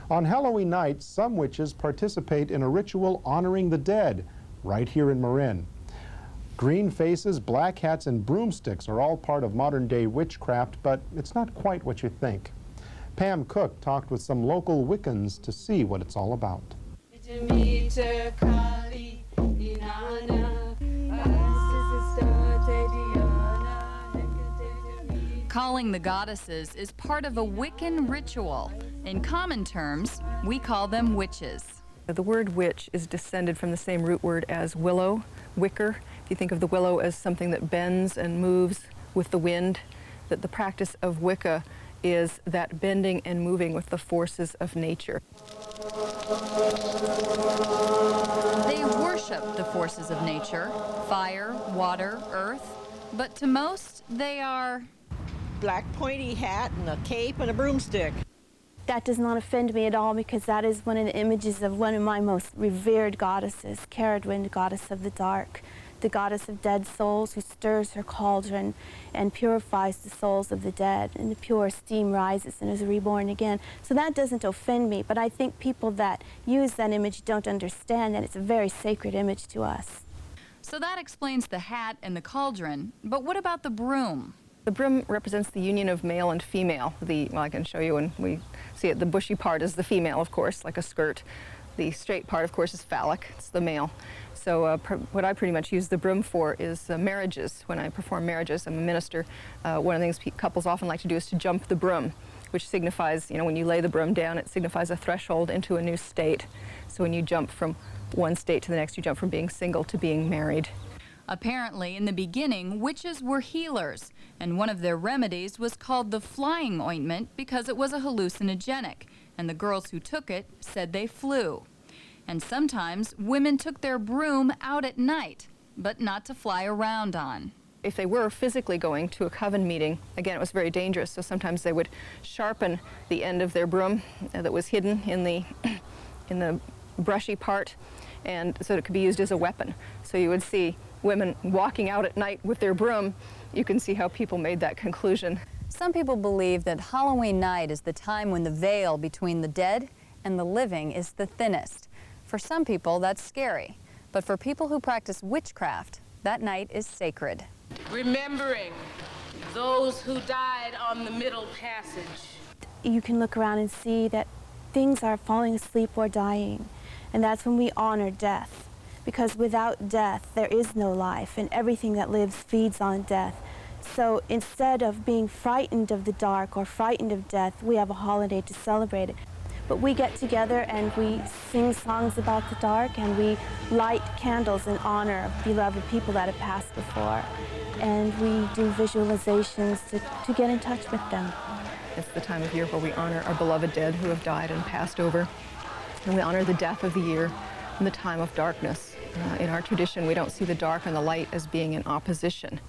On Halloween night, some witches participate in a ritual honoring the dead right here in Marin. Green faces, black hats, and broomsticks are all part of modern-day witchcraft, but it's not quite what you think. Pam Cook talked with some local Wiccans to see what it's all about. Calling the goddesses is part of a Wiccan ritual. In common terms, we call them witches. The word witch is descended from the same root word as willow, wicker. If you think of the willow as something that bends and moves with the wind, that the practice of Wicca is that bending and moving with the forces of nature. They worship the forces of nature, fire, water, earth, but to most, they are black pointy hat and a cape and a broomstick. That does not offend me at all, because that is one of the images of one of my most revered goddesses, Ceridwen, goddess of the dark, the goddess of dead souls who stirs her cauldron and purifies the souls of the dead, and the pure steam rises and is reborn again. So that doesn't offend me, but I think people that use that image don't understand that it's a very sacred image to us. So that explains the hat and the cauldron, but what about the broom? The broom represents the union of male and female. Well, I can show you when we see it. The bushy part is the female, of course, like a skirt. The straight part, of course, is phallic. It's the male. So what I pretty much use the broom for is marriages. When I perform marriages, I'm a minister. One of the things couples often like to do is to jump the broom, which signifies, you know, when you lay the broom down, it signifies a threshold into a new state. So when you jump from one state to the next, you jump from being single to being married. Apparently, in the beginning, witches were healers, and one of their remedies was called the flying ointment because it was a hallucinogenic, and the girls who took it said they flew. And sometimes women took their broom out at night, but not to fly around on. If they were physically going to a coven meeting, again, it was very dangerous, so sometimes they would sharpen the end of their broom that was hidden in the brushy part, and so it could be used as a weapon. So you would see women walking out at night with their broom. You can see how people made that conclusion. Some people believe that Halloween night is the time when the veil between the dead and the living is the thinnest. For some people, that's scary. But for people who practice witchcraft, that night is sacred. Remembering those who died on the Middle Passage. You can look around and see that things are falling asleep or dying, and that's when we honor death. Because without death, there is no life, and everything that lives feeds on death. So instead of being frightened of the dark or frightened of death, we have a holiday to celebrate it. But we get together and we sing songs about the dark, and we light candles in honor of beloved people that have passed before. And we do visualizations to get in touch with them. It's the time of year where we honor our beloved dead who have died and passed over. And we honor the death of the year and the time of darkness. In our tradition, we don't see the dark and the light as being in opposition.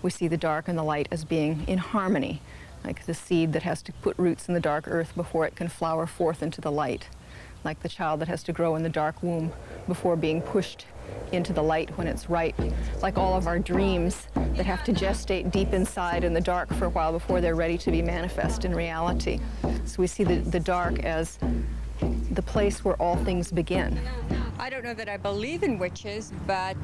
We see the dark and the light as being in harmony, like the seed that has to put roots in the dark earth before it can flower forth into the light, like the child that has to grow in the dark womb before being pushed into the light when it's ripe, like all of our dreams that have to gestate deep inside in the dark for a while before they're ready to be manifest in reality. So we see the dark as the place where all things begin. I don't know that I believe in witches, but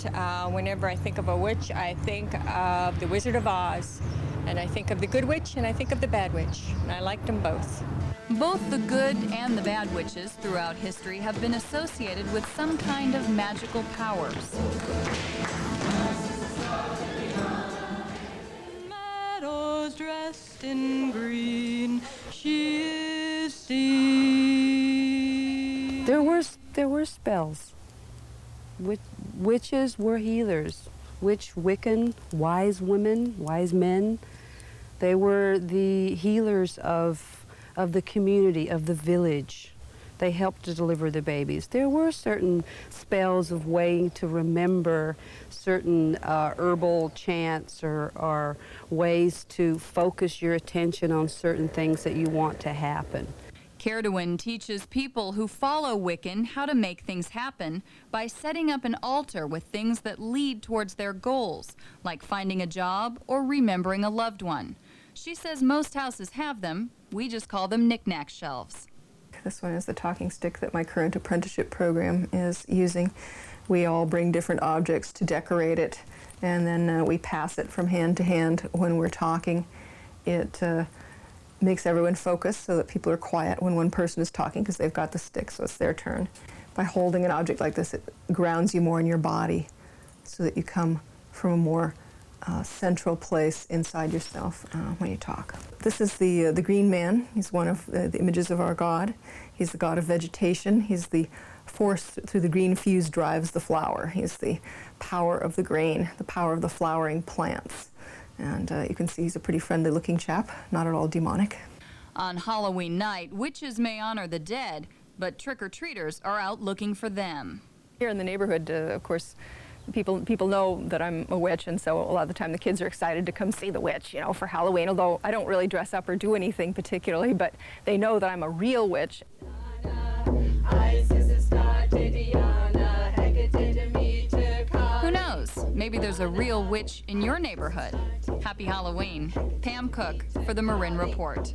whenever I think of a witch, I think of the Wizard of Oz. And I think of the good witch and I think of the bad witch. And I liked them both. Both the good and the bad witches throughout history have been associated with some kind of magical powers. Meadows dressed in green, she is seen. There were spells. Witches were healers. Wiccan, wise women, wise men. They were the healers of the community, of the village. They helped to deliver the babies. There were certain spells of way to remember certain herbal chants or ways to focus your attention on certain things that you want to happen. Ceridwen teaches people who follow Wiccan how to make things happen by setting up an altar with things that lead towards their goals, like finding a job or remembering a loved one. She says most houses have them. We just call them knick-knack shelves. This one is the talking stick that my current apprenticeship program is using. We all bring different objects to decorate it, and then we pass it from hand to hand when we're talking. It makes everyone focus so that people are quiet when one person is talking because they've got the stick, so it's their turn. By holding an object like this, it grounds you more in your body so that you come from a more central place inside yourself when you talk. This is the green man. He's one of the images of our God. He's the god of vegetation. He's the force through the green fuse drives the flower. He's the power of the grain, the power of the flowering plants. And you can see he's a pretty friendly looking chap, not at all demonic. On Halloween night, witches may honor the dead, but trick-or-treaters are out looking for them. Here in the neighborhood, of course, people know that I'm a witch, and so a lot of the time the kids are excited to come see the witch, you know, for Halloween, although I don't really dress up or do anything particularly, but they know that I'm a real witch. Who knows? Maybe there's a real witch in your neighborhood. Happy Halloween. Pam Cook for the Marin Report.